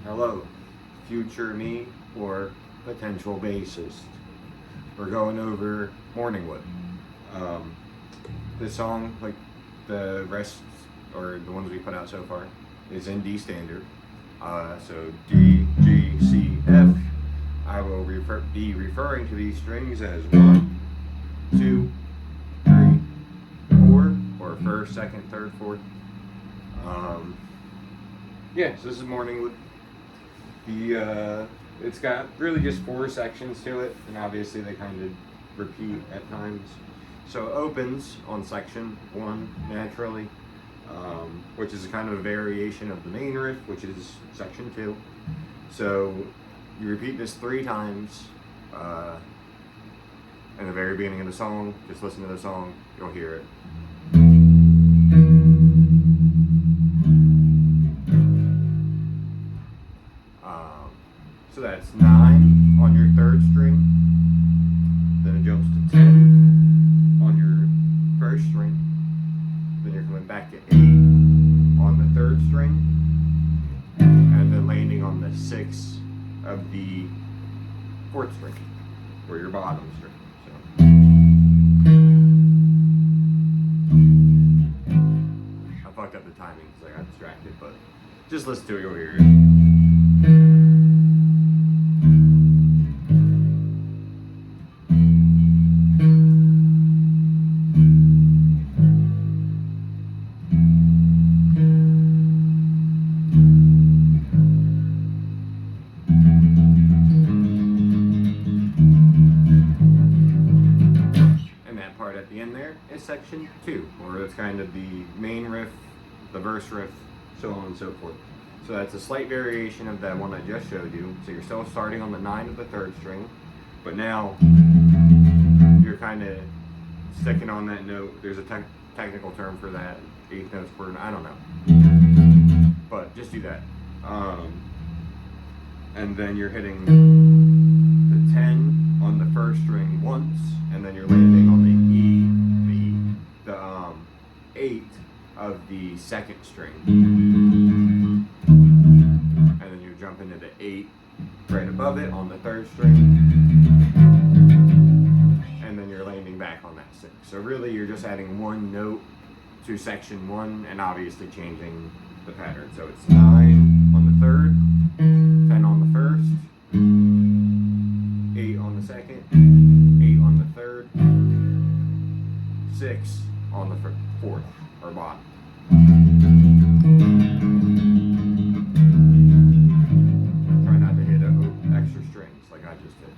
Hello, future me or potential bassist. We're going over Mourning. This song, like the rest or the ones we put out so far, is in D standard. So D, G, C, F. I will be referring to these strings as 1, 2, 3, 4, or first, second, third, fourth. Yeah, so this is Mourning. It's got really just 4 sections to it, and obviously they kind of repeat at times. So it opens on section 1 naturally, which is kind of a variation of the main riff, which is section 2. So you repeat this 3 times in the very beginning of the song. Just listen to the song, you'll hear it. So that's 9 on your 3rd string, then it jumps to 10 on your 1st string, then you're coming back to 8 on the 3rd string, and then landing on the 6 of the 4th string, or your bottom string. So I fucked up the timing because I got distracted, but just listen to it, you'll hear it. At the end there is section 2, or it's kind of the main riff, the verse riff, so on and so forth. So that's a slight variation of that one I just showed you. So you're still starting on the 9 of the 3rd string, but now you're kind of sticking on that note. There's a technical term for that, 8th notes per, I don't know, but just do that. And then you're hitting the 10 on the 1st string once, and then you're landing on the 8 of the 2nd string, and then you jump into the 8 right above it on the 3rd string, and then you're landing back on that 6. So really you're just adding 1 note to section 1 and obviously changing the pattern. So it's 9 on the 3rd, 10 on the 1st, 8 on the 2nd, 8 on the 3rd, 6 on the 4th or bottom. Try not to hit extra strings like I just did.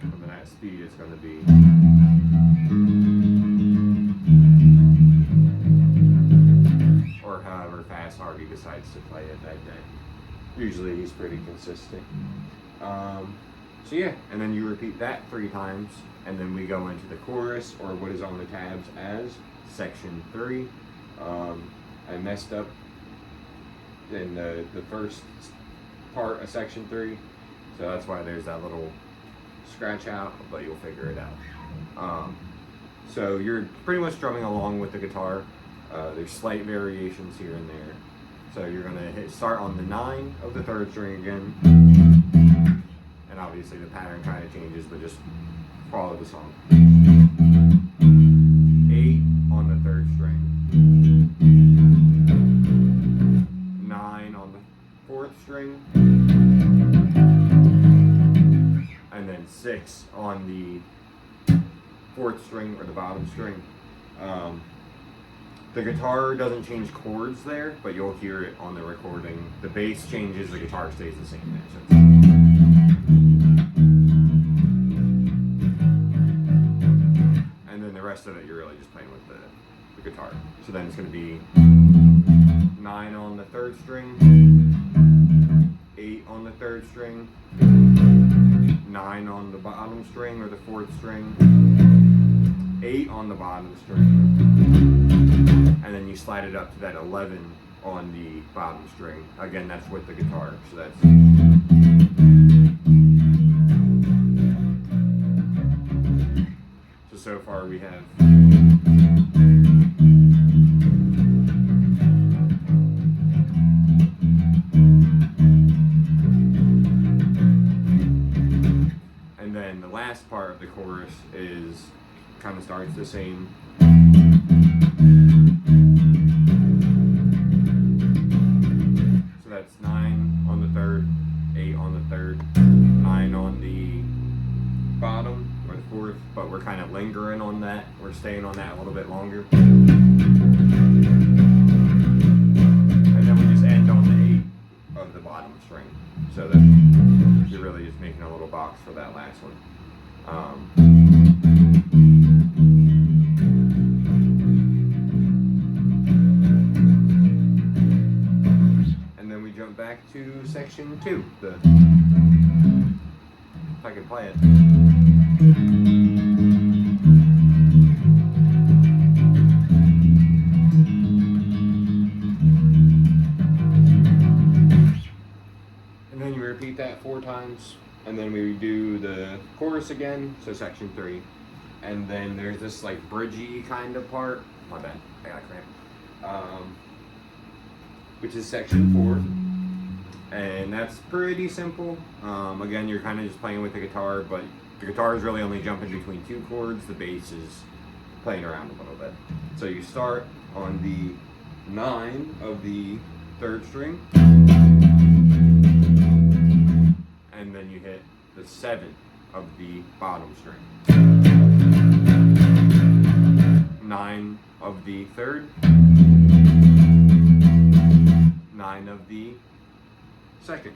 And then at speed it's going to be fast Harvey decides to play it that day. Usually he's pretty consistent. So yeah, and then you repeat that 3 times, and then we go into the chorus, or what is on the tabs as section 3. I messed up in the first part of section 3, so that's why there's that little scratch out, but you'll figure it out. So you're pretty much strumming along with the guitar. There's slight variations here and there. So you're going to start on the 9 of the 3rd string again. And obviously the pattern kind of changes, but just follow the song. 8 on the 3rd string. 9 on the 4th string. And then 6 on the 4th string or the bottom string. The guitar doesn't change chords there, but you'll hear it on the recording. The bass changes, the guitar stays the same there. So and then the rest of it, you're really just playing with the guitar. So then it's going to be 9 on the 3rd string, 8 on the 3rd string, 9 on the bottom string or the 4th string, 8 on the bottom string, and then you slide it up to that 11 on the bottom string. Again, that's with the guitar, so that's chorus is kind of starts the same. So that's 9 on the third, 8 on the third, 9 on the bottom or the fourth, but we're kind of lingering on that. We're staying on that a little bit longer. And then we just end on the 8 of the bottom string. So that you're really just making a little box for that last one. And then we jump back to section 2. If I could play it. And then you repeat that 4 times, and then we do the chorus again, so section 3. And then there's this like bridgey kind of part. My bad, I got a cramp. Which is section 4. And that's pretty simple. Again, you're kind of just playing with the guitar, but the guitar is really only jumping between 2 chords. The bass is playing around a little bit. So you start on the 9 of the 3rd string, and then you hit the 7 of the bottom string. 9 of the 3rd, 9 of the 2nd,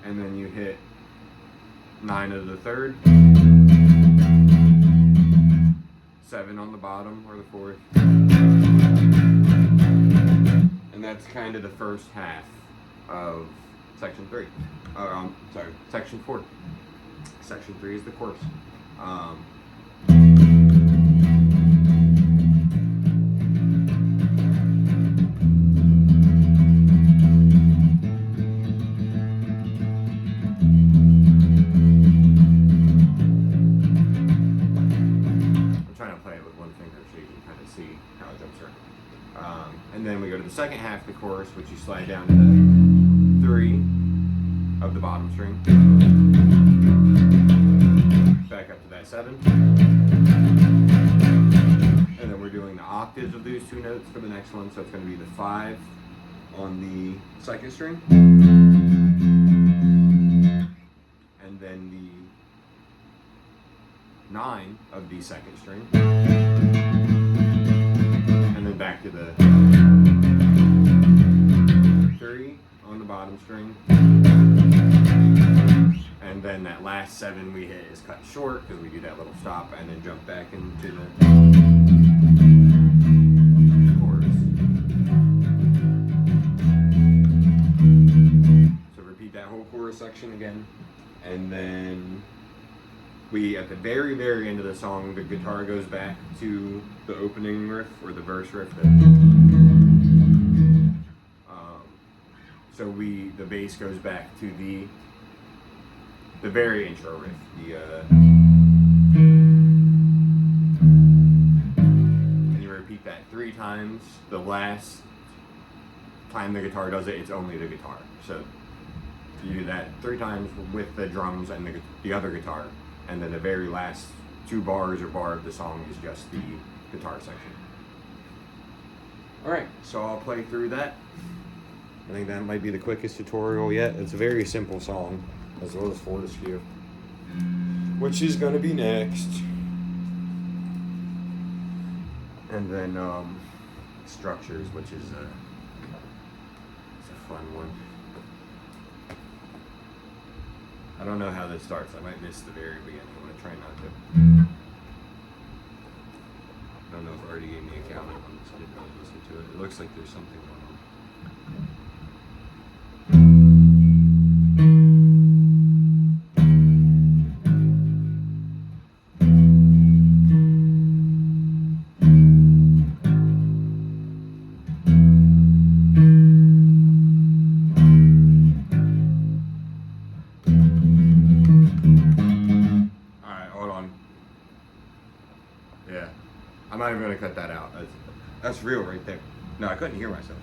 and then you hit 9 of the 3rd, 7 on the bottom or the 4th, and that's kind of the first half of section 3. Section 4. Section 3 is the chorus. And then we go to the second half of the chorus, which you slide down to the 3 of the bottom string, back up to that 7, and then we're doing the octaves of these 2 notes for the next one, so it's going to be the 5 on the 2nd string, and then the 9 of the 2nd string, and then back to the 3 on the bottom string, and then that last 7 we hit is cut short because we do that little stop and then jump back into the chorus. So repeat that whole chorus section again, and then we, at the very, very end of the song, the guitar goes back to the opening riff, or the verse riff. So the bass goes back to the very intro riff. And you repeat that 3 times. The last time the guitar does it, it's only the guitar. So you do that 3 times with the drums and the other guitar. And then the very last 2 bars or bar of the song is just the guitar section. Alright, so I'll play through that. I think that might be the quickest tutorial yet. It's a very simple song, as well as Fortescue, which is going to be next. And then Structures, which is it's a fun one. I don't know how this starts. I might miss the very beginning. I'm going to try not to. I don't know if it already gave me a count on this. I didn't really listen to it. It looks like there's something going on. I'm not even going to cut that out. That's real right there. No, I couldn't hear myself.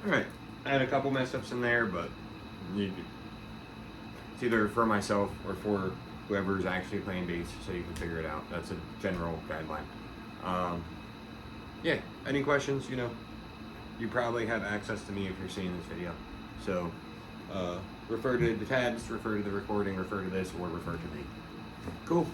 Alright, I had a couple mess ups in there, but it's either for myself or for whoever's actually playing bass, so you can figure it out. That's a general guideline. Yeah, any questions, you probably have access to me if you're seeing this video. So, refer to the tabs, refer to the recording, refer to this, or refer to me. Cool.